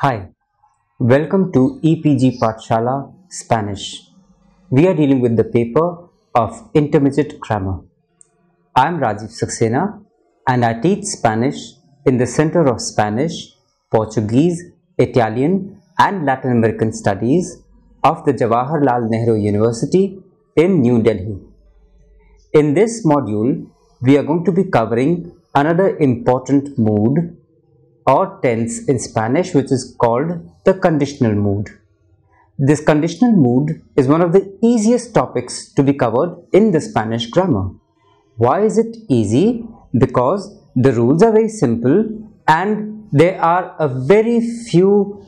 Hi, welcome to EPG Pathshala Spanish. We are dealing with the paper of Intermediate Grammar. I am Rajiv Saxena and I teach Spanish in the Center of Spanish, Portuguese, Italian and Latin American Studies of the Jawaharlal Nehru University in New Delhi. In this module, we are going to be covering another important mood or tense in Spanish, which is called the conditional mood. This conditional mood is one of the easiest topics to be covered in the Spanish grammar. Why is it easy? Because the rules are very simple and there are a very few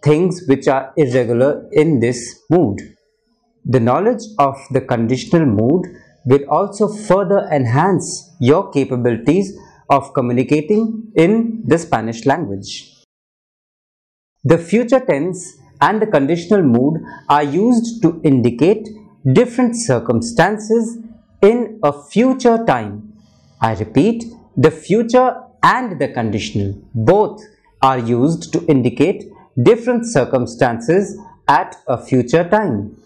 things which are irregular in this mood. The knowledge of the conditional mood will also further enhance your capabilities of communicating in the Spanish language. The future tense and the conditional mood are used to indicate different circumstances in a future time. I repeat, the future and the conditional both are used to indicate different circumstances at a future time.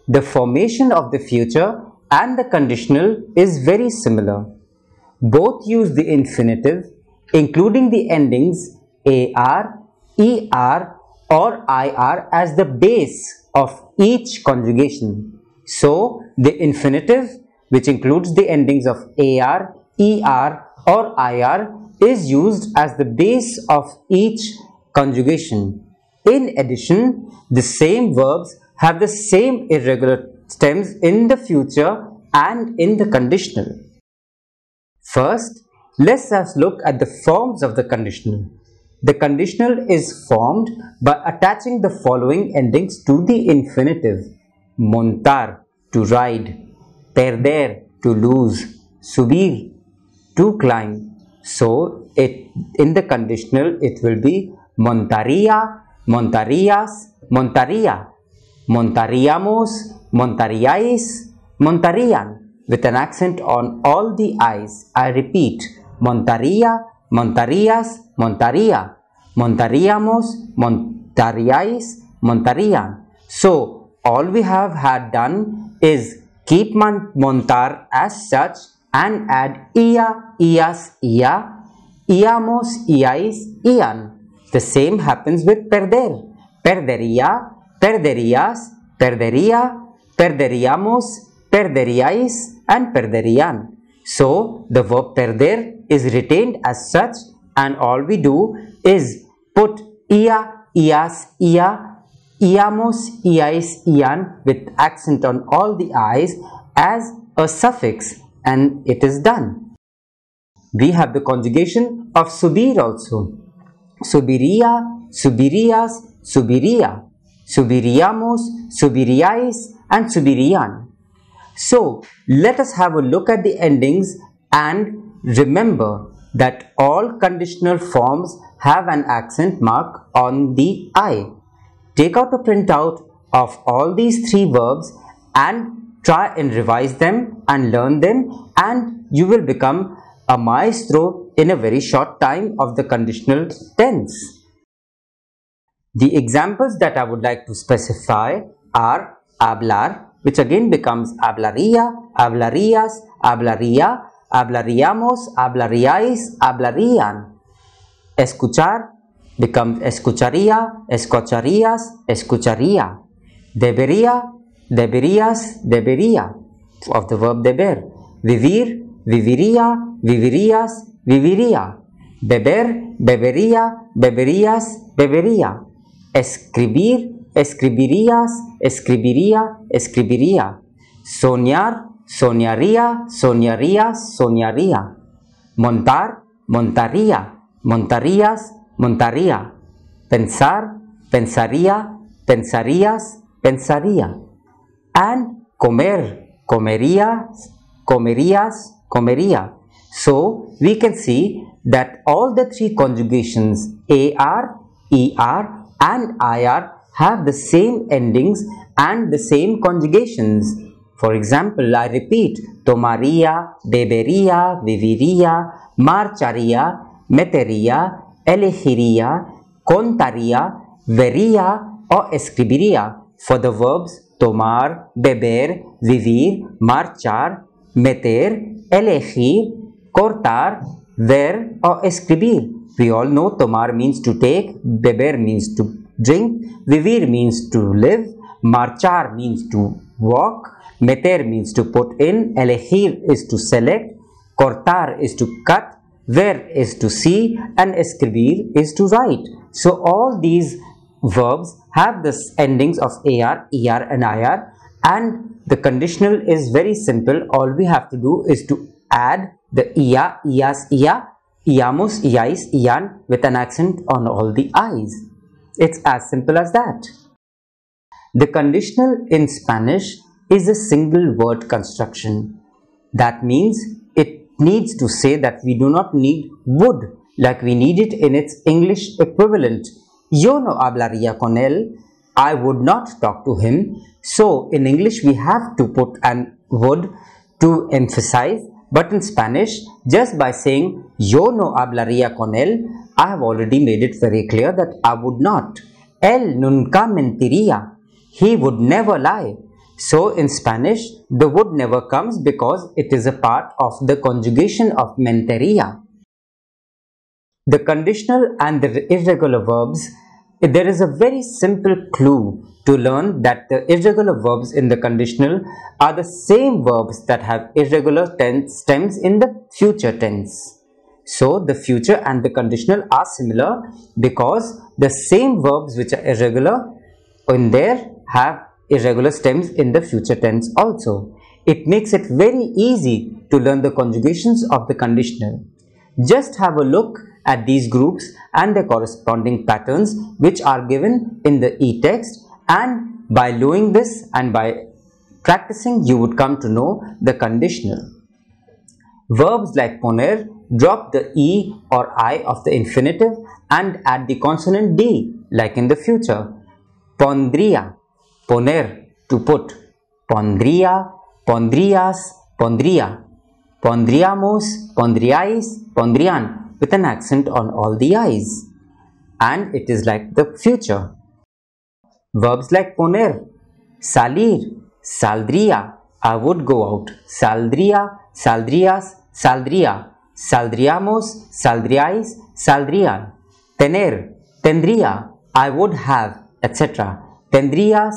The formation of the future and the conditional is very similar. Both use the infinitive, including the endings AR, ER or IR as the base of each conjugation. So, the infinitive, which includes the endings of AR, ER or IR, is used as the base of each conjugation. In addition, the same verbs have the same irregular stems in the future and in the conditional. First, let's look at the forms of the conditional. The conditional is formed by attaching the following endings to the infinitive. Montar, to ride. Perder, to lose. Subir, to climb. So, in the conditional, it will be montaría, montarías, montaría. Montaríamos, montaríais, montarían. With an accent on all the I's. I repeat, montaría, montarías, montaría, montaríamos, montaríais, montarían. So, all we have had done is keep montar as such and add ia, ias, ia, iamos, iais, ian. The same happens with perder. Perdería, perderías, perdería, perderíamos, perderíais and perderían. So, the verb perder is retained as such and all we do is put ia, ias, ia, iamos, iais, ian with accent on all the i's as a suffix and it is done. We have the conjugation of subir also. Subiría, subirías, subiría. Subiríamos, subiríais and subirían. So, let us have a look at the endings and remember that all conditional forms have an accent mark on the I. Take out a printout of all these three verbs and try and revise them and learn them and you will become a maestro in a very short time of the conditional tense. The examples that I would like to specify are hablar, which again becomes hablaría, hablarías, hablaría, hablaríamos, hablaríais, hablarían. Escuchar becomes escucharía, escucharías, escucharía. Debería, deberías, debería, of the verb deber. Vivir, viviría, vivirías, viviría. Beber, bebería, beberías, bebería. Escribir, escribirías, escribiría, escribiría. Soñar, soñaría, soñarías, soñaría. Montar, montaría, montarías, montaría. Pensar, pensaría, pensarías, pensaría. And comer, comerías, comerías, comería. So, we can see that all the three conjugations AR, ER and IR have the same endings and the same conjugations. For example, I repeat, tomaría, bebería, viviría, marcharía, metería, elegiría, contaría, vería o escribiría. For the verbs tomar, beber, vivir, marchar, meter, elegir, cortar, ver o escribir. We all know tomar means to take, beber means to drink, vivir means to live, marchar means to walk, meter means to put in, elegir is to select, cortar is to cut, ver is to see, and escribir is to write. So all these verbs have the endings of AR, ER and IR, and the conditional is very simple. All we have to do is to add the IA, IAS, IA, IAMOS, IAIS, IAN with an accent on all the I's. It's as simple as that. The conditional in Spanish is a single word construction. That means it needs to say that we do not need would like we need it in its English equivalent. Yo no hablaría con él. I would not talk to him. So in English we have to put an would to emphasize, but in Spanish just by saying yo no hablaría con él, I have already made it very clear that I would not. Él nunca mentiría. He would never lie. So in Spanish the would never comes because it is a part of the conjugation of mentiría. The conditional and the irregular verbs, there is a very simple clue to learn that the irregular verbs in the conditional are the same verbs that have irregular stems in the future tense. So the future and the conditional are similar because the same verbs which are irregular in there have irregular stems in the future tense also. It makes it very easy to learn the conjugations of the conditional. Just have a look at these groups and the corresponding patterns which are given in the e-text, and by doing this and by practicing you would come to know the conditional. Verbs like poner drop the E or I of the infinitive and add the consonant D like in the future. Pondría, poner, to put. Pondría, pondrías, pondría. Pondríamos, pondríais, pondrían, with an accent on all the I's. And it is like the future. Verbs like poner, salir, saldría, I would go out. Saldría, saldrías, saldría. Saldríamos, saldríais, saldrían. Tener, tendría, I would have, etc. Tendrías,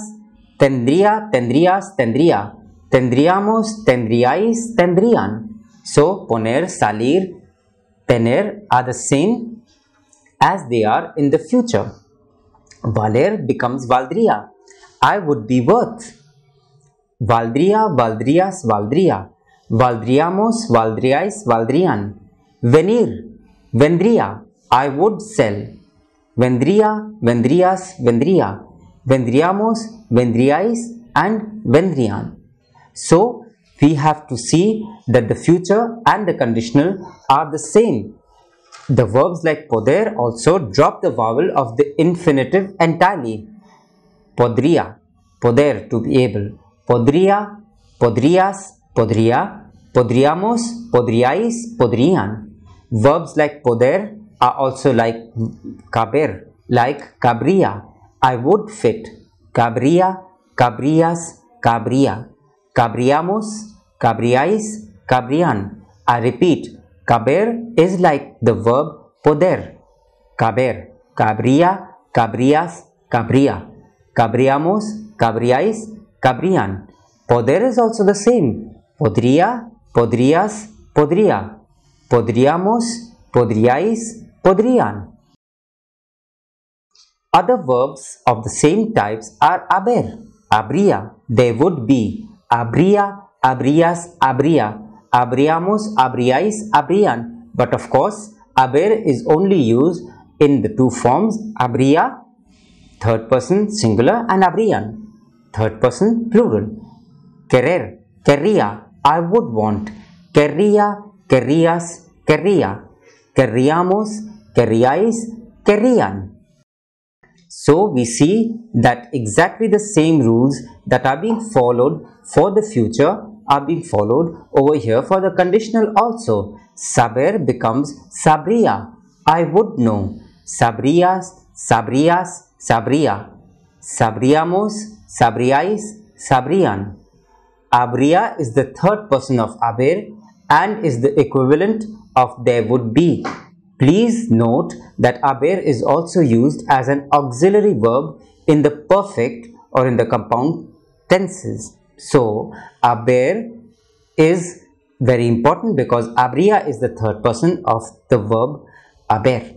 tendría, tendrías, tendría. Tendríamos, tendríais, tendrían. So, poner, salir, tener are the same as they are in the future. Valer becomes valdría. I would be worth. Valdría, valdrías, valdría. Valdríamos, valdríais, valdrían. Venir, vendría. I would sell. Vendría, vendrías, vendría. Vendríamos, vendríais, and vendrían. So, we have to see that the future and the conditional are the same. The verbs like poder also drop the vowel of the infinitive entirely. Podría, poder, to be able. Podría, podrías, podría. Podríamos, podríais, podrían. Verbs like poder are also like caber, like cabría. I would fit. Cabría, cabrías, cabría. Cabríamos, cabríais, cabrían. I repeat, caber is like the verb poder. Caber, cabría, cabrías, cabría. Cabríamos, cabríais, cabrían. Poder is also the same. Podría, podrías, podría. Podríamos, podríais, podrían. Other verbs of the same types are haber, habría, there would be. Habría, habrías, habría. Habríamos, habríais, habrían. But of course, haber is only used in the two forms habría, third person singular, and habrían, third person plural. Querer, querría, I would want. Querría, querrías, querría. Querríamos, querríais, querrían. So we see that exactly the same rules that are being followed for the future are being followed over here for the conditional also. Saber becomes sabría, I would know. Sabrías, sabrías, sabría, sabríamos, sabríais, sabrían. Habría is the third person of haber and is the equivalent of there would be. Please note that haber is also used as an auxiliary verb in the perfect or in the compound tenses. So, haber is very important because habría is the third person of the verb haber.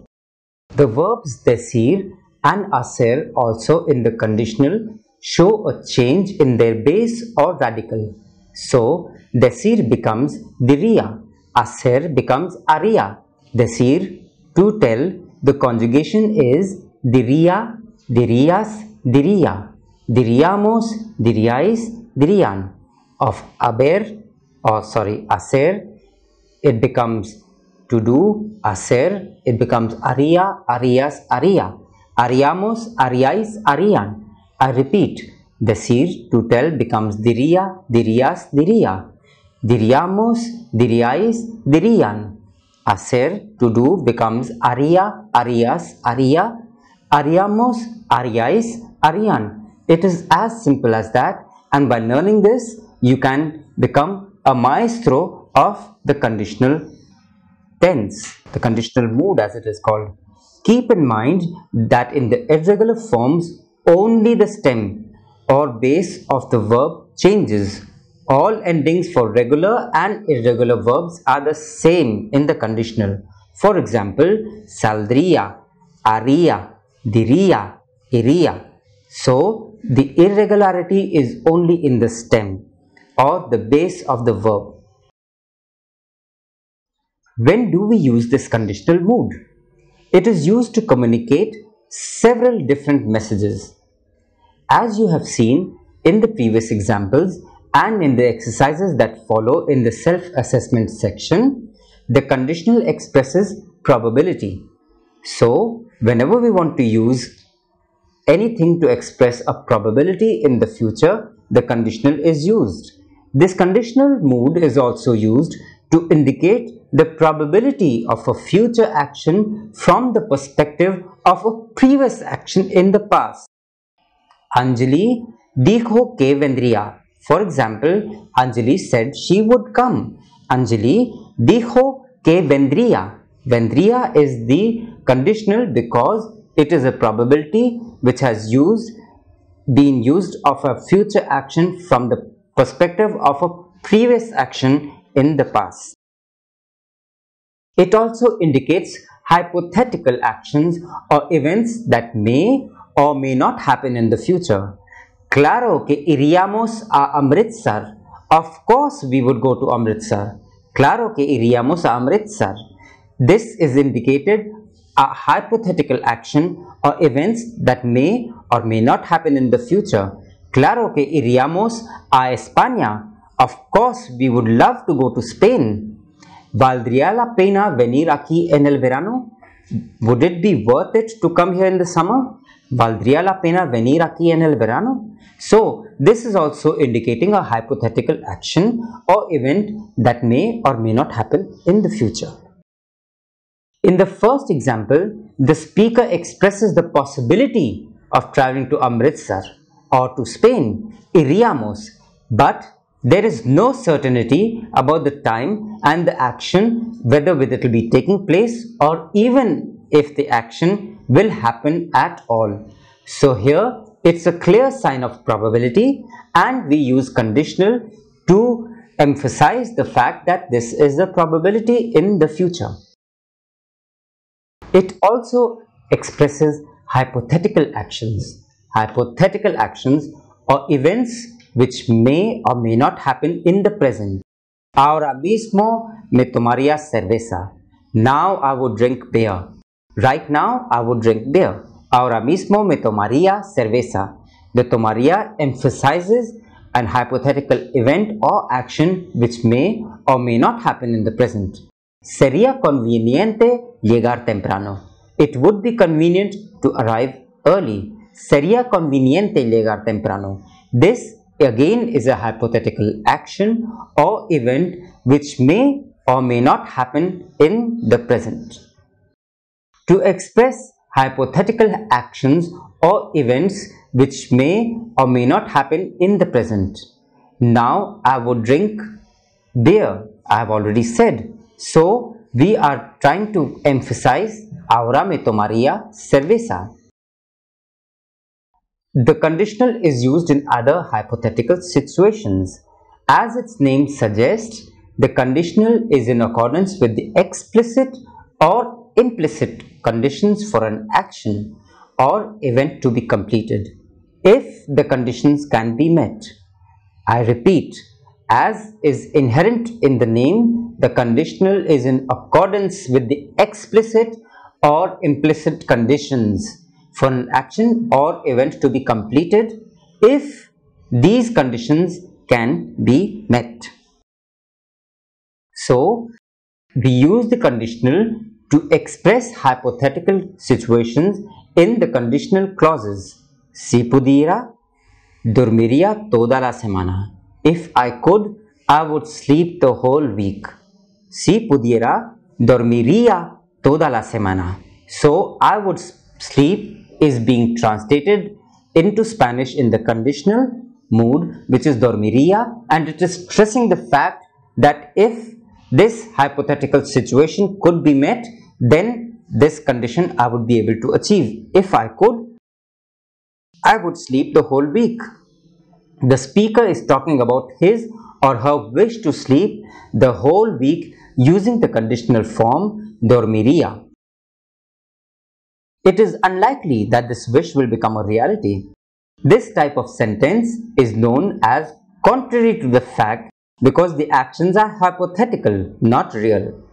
The verbs decir and hacer also in the conditional show a change in their base or radical. So, decir becomes diría, hacer becomes haría. Decir, to tell, the conjugation is diría, dirías, diría, diríamos, diríais, dirían. Of hacer, it becomes to do, hacer, it becomes haría, harías, haría, haríamos, haríais, harían. I repeat, decir, to tell becomes diría, dirías, diría, diríamos, diríais, dirían. Hacer, to do becomes haría, harías, haría, haríamos, haríais, harían. It is as simple as that, and by learning this, you can become a maestro of the conditional tense, the conditional mood as it is called. Keep in mind that in the irregular forms, only the stem or base of the verb changes. All endings for regular and irregular verbs are the same in the conditional. For example, saldría, haría, diría, iría. So, the irregularity is only in the stem or the base of the verb. When do we use this conditional mood? It is used to communicate several different messages. As you have seen in the previous examples and in the exercises that follow in the self-assessment section, the conditional expresses probability. So, whenever we want to use anything to express a probability in the future, the conditional is used. This conditional mood is also used to indicate the probability of a future action from the perspective of a previous action in the past. Anjali dijo que vendría. For example, Anjali said she would come. Anjali dijo que vendría. Vendría is the conditional because it is a probability which has been used of a future action from the perspective of a previous action in the past. It also indicates hypothetical actions or events that may or may not happen in the future. Claro que iríamos a Amritsar. Of course we would go to Amritsar. Claro que iríamos a Amritsar. This is indicated a hypothetical action or events that may or may not happen in the future. Claro que iríamos a España. Of course we would love to go to Spain. ¿Valdría la pena venir aquí en el verano? Would it be worth it to come here in the summer? ¿Valdría la pena venir aquí en el verano? So, this is also indicating a hypothetical action or event that may or may not happen in the future. In the first example, the speaker expresses the possibility of traveling to Amritsar or to Spain, iríamos, but there is no certainty about the time and the action, whether it will be taking place or even if the action will happen at all. So here it's a clear sign of probability and we use conditional to emphasize the fact that this is a probability in the future. It also expresses hypothetical actions. Hypothetical actions or events which may or may not happen in the present. Ahora mismo me tomaría cerveza. Now I would drink beer. Right now I would drink beer. Ahora mismo me tomaría cerveza. The tomaría emphasizes an hypothetical event or action which may or may not happen in the present. Sería conveniente llegar temprano. It would be convenient to arrive early. Sería conveniente llegar temprano. This again is a hypothetical action or event which may or may not happen in the present. To express hypothetical actions or events which may or may not happen in the present. Now I would drink beer, I have already said. So we are trying to emphasize ahora me tomaría cerveza. The conditional is used in other hypothetical situations. As its name suggests, the conditional is in accordance with the explicit or implicit conditions for an action or event to be completed, if the conditions can be met. I repeat, as is inherent in the name, the conditional is in accordance with the explicit or implicit conditions for an action or event to be completed if these conditions can be met. So, we use the conditional to express hypothetical situations in the conditional clauses. Si pudiera, dormiría toda la semana. If I could, I would sleep the whole week. Si pudiera, dormiría toda la semana. So, I would sleep is being translated into Spanish in the conditional mood, which is dormiría, and it is stressing the fact that if this hypothetical situation could be met, then this condition I would be able to achieve. If I could, I would sleep the whole week. The speaker is talking about his or her wish to sleep the whole week using the conditional form dormiría. It is unlikely that this wish will become a reality. This type of sentence is known as contrary to the fact because the actions are hypothetical, not real.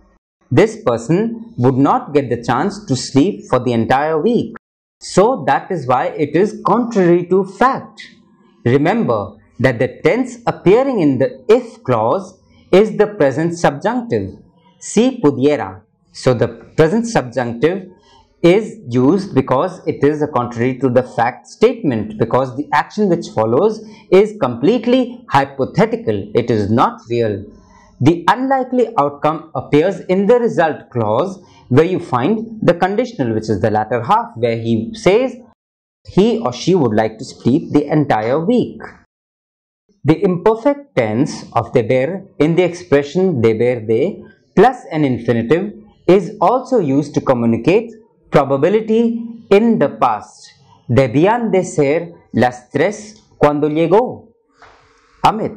This person would not get the chance to sleep for the entire week. So that is why it is contrary to fact. Remember that the tense appearing in the if clause is the present subjunctive. Si pudiera. So the present subjunctive is used because it is a contrary to the fact statement, because the action which follows is completely hypothetical. It is not real. The unlikely outcome appears in the result clause where you find the conditional, which is the latter half, where he says he or she would like to sleep the entire week. The imperfect tense of deber in the expression deber de plus an infinitive is also used to communicate probability in the past. Debían de ser las 3 cuando llegó Amit.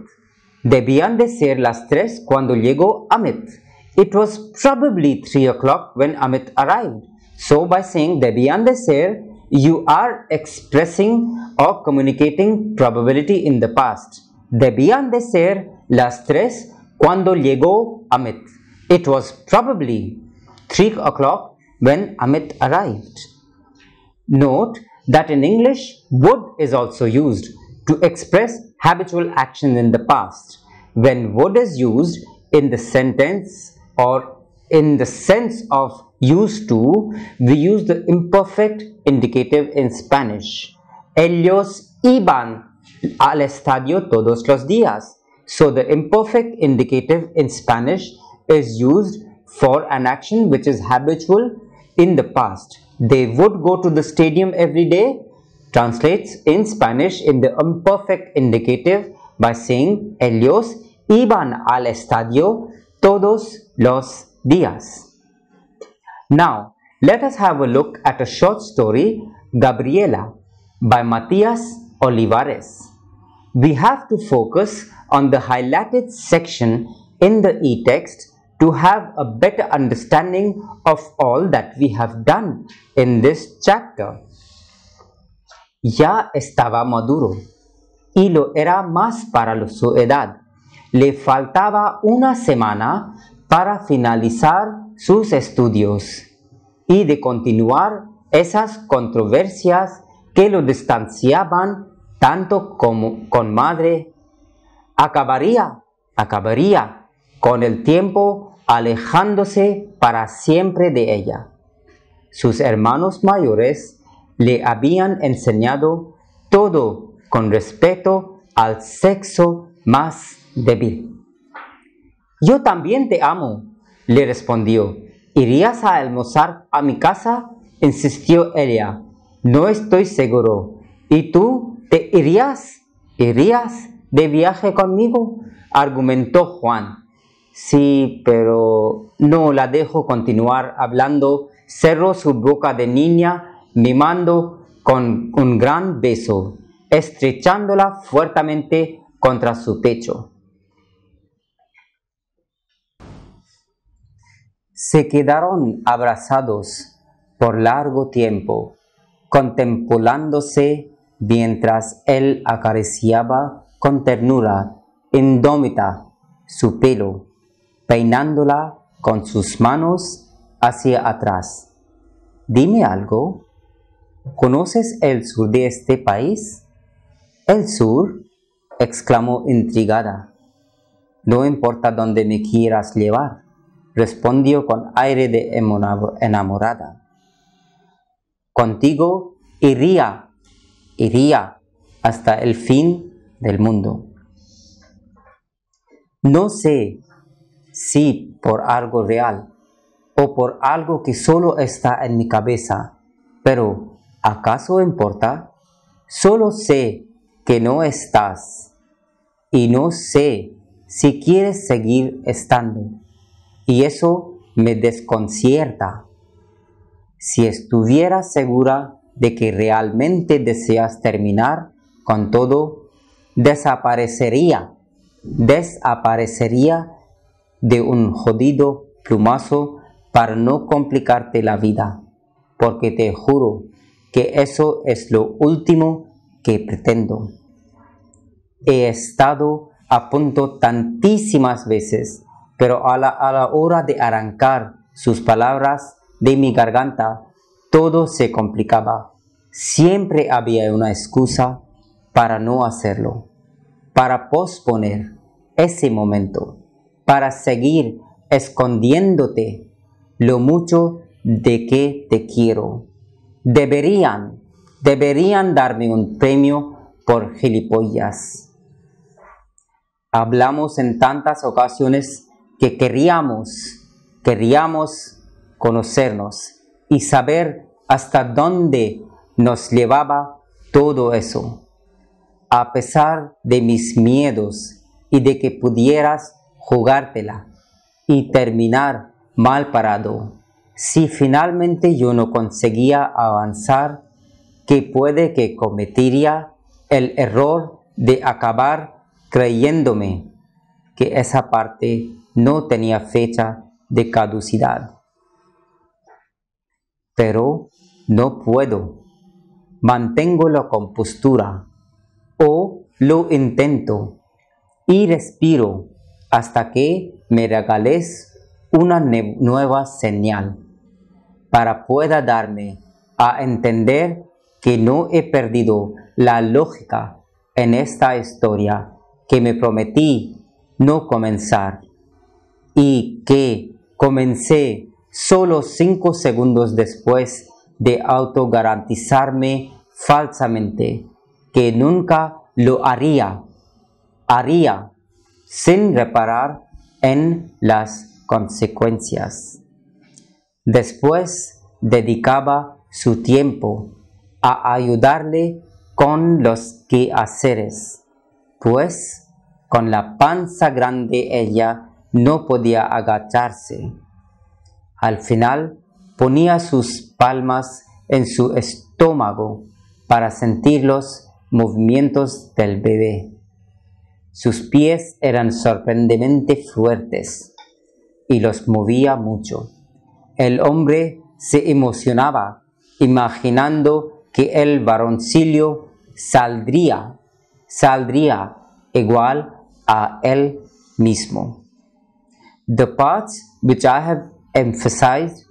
Debían de ser las 3 cuando llegó Amit. It was probably 3 o'clock when Amit arrived. So by saying debían de ser, you are expressing or communicating probability in the past. Debían de ser las 3 cuando llegó Amit. It was probably 3 o'clock when Amit arrived. Note that in English, would is also used to express habitual action in the past. When would is used in the sentence or in the sense of used to, we use the imperfect indicative in Spanish. Ellos iban al estadio todos los días. So the imperfect indicative in Spanish is used for an action which is habitual in the past. They would go to the stadium every day translates in Spanish in the imperfect indicative by saying ellos iban al estadio todos los días. Now, let us have a look at a short story, Gabriela, by Matias Olivares. We have to focus on the highlighted section in the e-text to have a better understanding of all that we have done in this chapter. Ya estaba maduro y lo era más para su edad. Le faltaba una semana para finalizar sus estudios y de continuar esas controversias que lo distanciaban tanto como con madre. Acabaría con el tiempo alejándose para siempre de ella. Sus hermanos mayores le habían enseñado todo con respeto al sexo más débil. Yo también te amo, le respondió. ¿Irías a almorzar a mi casa? insistió ella. No estoy seguro. ¿Y tú te irías? ¿Irías de viaje conmigo? Argumentó Juan. Sí, pero no la dejo continuar hablando. Cerró su boca de niña, mimando con un gran beso, estrechándola fuertemente contra su pecho. Se quedaron abrazados por largo tiempo, contemplándose mientras él acariciaba con ternura indómita su pelo, peinándola con sus manos hacia atrás. Dime algo, ¿conoces el sur de este país? ¿El sur? Exclamó intrigada. No importa dónde me quieras llevar, respondió con aire de enamorada. Contigo iría hasta el fin del mundo. No sé si por algo real o por algo que solo está en mi cabeza, pero ¿acaso importa? Solo sé que no estás y no sé si quieres seguir estando, y eso me desconcierta. Si estuvieras segura de que realmente deseas terminar con todo, desaparecería de un jodido plumazo para no complicarte la vida, porque te juro que eso es lo último que pretendo. He estado a punto tantísimas veces, pero a la hora de arrancar sus palabras de mi garganta, todo se complicaba. Siempre había una excusa para no hacerlo, para posponer ese momento, para seguir escondiéndote lo mucho de que te quiero. Deberían darme un premio por gilipollas. Hablamos en tantas ocasiones que queríamos conocernos y saber hasta dónde nos llevaba todo eso. A pesar de mis miedos y de que pudieras jugártela y terminar mal parado, si finalmente yo no conseguía avanzar, que puede que cometería el error de acabar creyéndome que esa parte no tenía fecha de caducidad. Pero no puedo. Mantengo la compostura o lo intento y respiro hasta que me regales una nueva señal para pueda darme a entender que no he perdido la lógica en esta historia que me prometí no comenzar y que comencé solo 5 segundos después de autogarantizarme falsamente que nunca lo haría sin reparar en las consecuencias. Después dedicaba su tiempo a ayudarle con los quehaceres, pues con la panza grande ella no podía agacharse. Al final ponía sus palmas en su estómago para sentir los movimientos del bebé. Sus pies eran sorprendentemente fuertes y los movía mucho. El hombre se emocionaba imaginando que el varoncillo saldría igual a él mismo. The parts which I have emphasized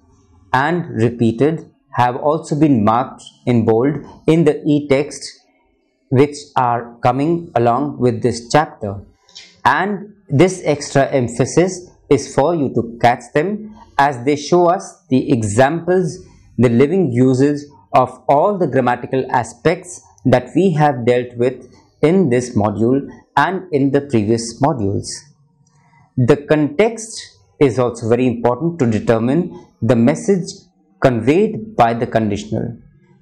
and repeated have also been marked in bold in the e-text which are coming along with this chapter, and this extra emphasis is for you to catch them as they show us the examples, the living uses of all the grammatical aspects that we have dealt with in this module and in the previous modules. The context is also very important to determine the message conveyed by the conditional.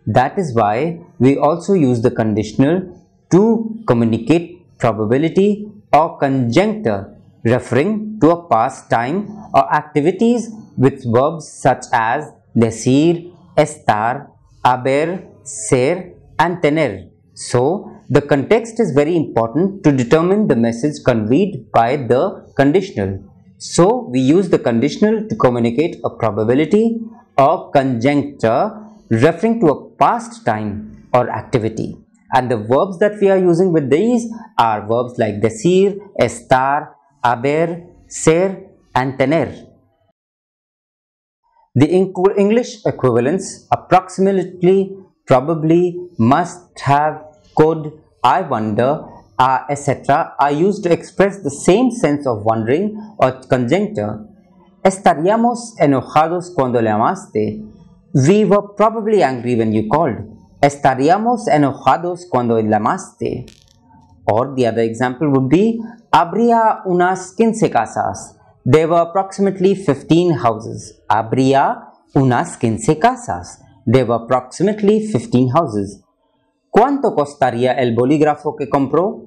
That is why we also use the conditional to communicate probability or conjuncture, referring to a past time or activities with verbs such as decir, estar, haber, ser and tener. So, the context is very important to determine the message conveyed by the conditional. So, we use the conditional to communicate a probability or conjuncture referring to a past time or activity. And the verbs that we are using with these are verbs like decir, estar, haber, ser and tener. The English equivalents approximately, probably, must have, could, I wonder, etc. are used to express the same sense of wondering or conjecture. Estaríamos enojados cuando llamaste. We were probably angry when you called. Estaríamos enojados cuando llamaste. Or the other example would be, habría unas 15 casas. There were approximately 15 houses. Habría unas 15 casas. There were approximately 15 houses. ¿Cuánto costaría el bolígrafo que compró?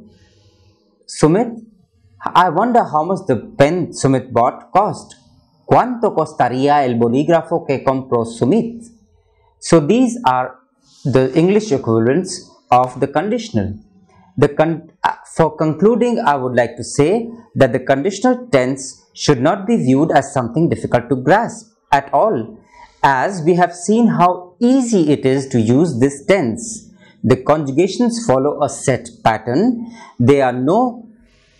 Sumit, I wonder how much the pen Sumit bought cost. ¿Cuánto costaría el bolígrafo que compró Sumit? So these are the English equivalents of the conditional. For concluding, I would like to say that the conditional tense should not be viewed as something difficult to grasp at all, as we have seen how easy it is to use this tense. The conjugations follow a set pattern. There are no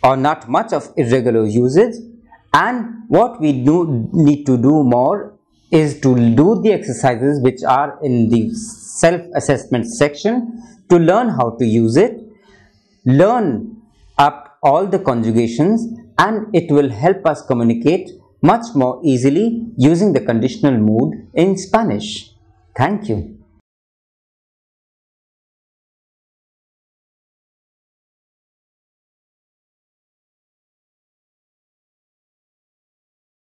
or not much of irregular usage, and what we need to do more is to do the exercises which are in the self-assessment section to learn how to use it, learn up all the conjugations, and it will help us communicate much more easily using the conditional mood in Spanish. Thank you.